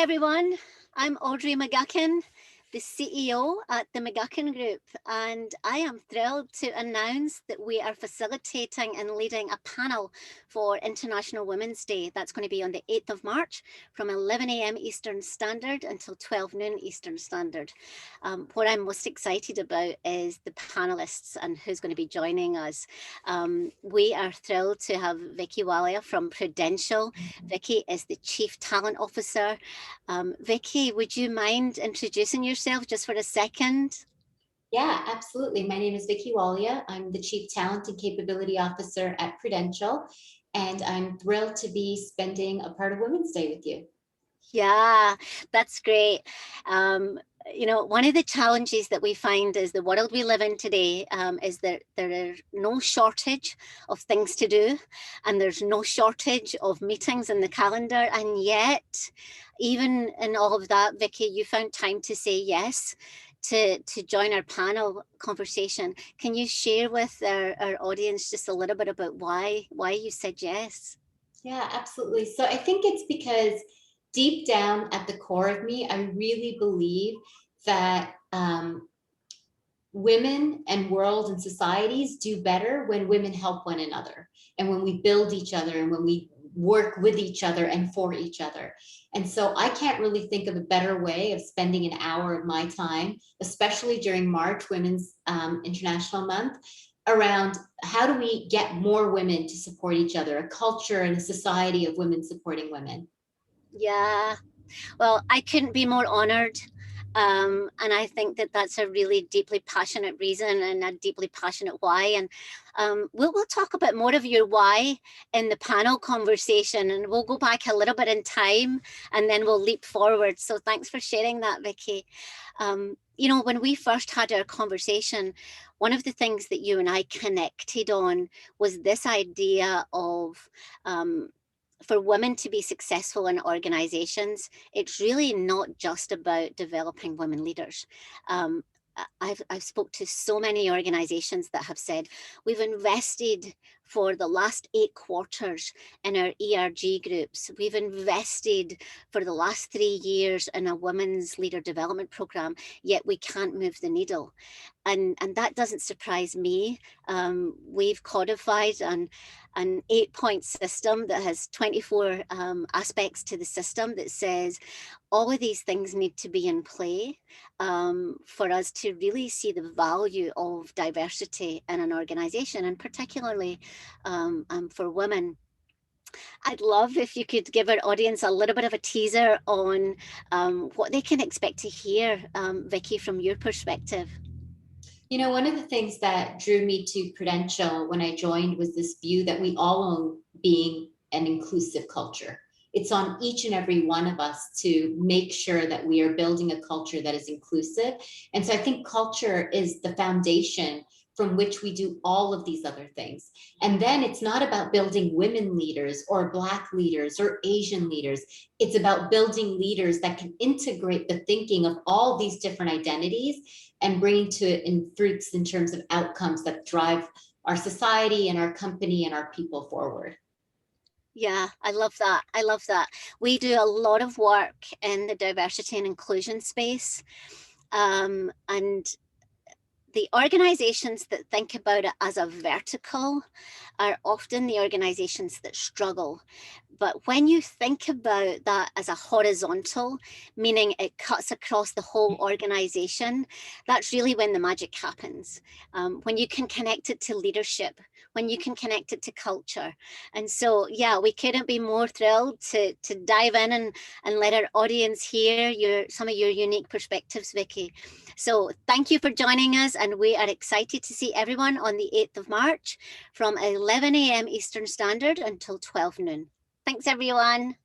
everyone, I'm Audrey McGuckin, the CEO at the McGuckin Group, and I am thrilled to announce that we are facilitating and leading a panel for International Women's Day. That's going to be on the 8th of March from 11 a.m. Eastern Standard until 12 noon Eastern Standard. What I'm most excited about is the panelists and who's going to be joining us. We are thrilled to have Vicky Walia from Prudential. Vicky is the Chief Talent Officer. Vicky, would you mind introducing yourself just for a second? Yeah, absolutely. My name is Vicky Walia. I'm the Chief Talent and Capability Officer at Prudential, and I'm thrilled to be spending a part of Women's Day with you. Yeah, that's great. One of the challenges that we find is the world we live in today is that there is no shortage of things to do, and there's no shortage of meetings in the calendar. And yet, even in all of that, Vicky, you found time to say yes to join our panel conversation. Can you share with our audience just a little bit about why you said yes? Yeah, absolutely. So I think it's because deep down at the core of me, I really believe that women and world and societies do better when women help one another and when we build each other and when we work with each other and for each other. And so I can't really think of a better way of spending an hour of my time, especially during March, Women's International Month, around how do we get more women to support each other, a culture and a society of women supporting women. Yeah. Well, I couldn't be more honored. And I think that that's a really deeply passionate reason and a deeply passionate why. And we'll talk a bit more of your why in the panel conversation, and we'll go back a little bit in time and then we'll leap forward. So thanks for sharing that, Vicky. When we first had our conversation, one of the things that you and I connected on was this idea of for women to be successful in organizations, it's really not just about developing women leaders. I've spoke to so many organizations that have said we've invested for the last 8 quarters in our ERG groups. We've invested for the last 3 years in a women's leader development program, yet we can't move the needle. And that doesn't surprise me. We've codified an 8-point system that has 24 aspects to the system that says all of these things need to be in play for us to really see the value of diversity in an organization, and particularly for women. I'd love if you could give our audience a little bit of a teaser on what they can expect to hear, Vicky, from your perspective. You know, one of the things that drew me to Prudential when I joined was this view that we all own being an inclusive culture. It's on each and every one of us to make sure that we are building a culture that is inclusive. And so I think culture is the foundation from which we do all of these other things. And then it's not about building women leaders or Black leaders or Asian leaders. It's about building leaders that can integrate the thinking of all these different identities and bringing to it in fruits in terms of outcomes that drive our society and our company and our people forward. Yeah, I love that. I love that. We do a lot of work in the diversity and inclusion space. And the organizations that think about it as a vertical are often the organizations that struggle. But when you think about that as a horizontal, meaning it cuts across the whole organization, that's really when the magic happens. When you can connect it to leadership, when you can connect it to culture. And so, yeah, we couldn't be more thrilled to dive in and let our audience hear some of your unique perspectives, Vicky. So thank you for joining us, and we are excited to see everyone on the 8th of March from 11 a.m. Eastern Standard until 12 noon. Thanks, everyone.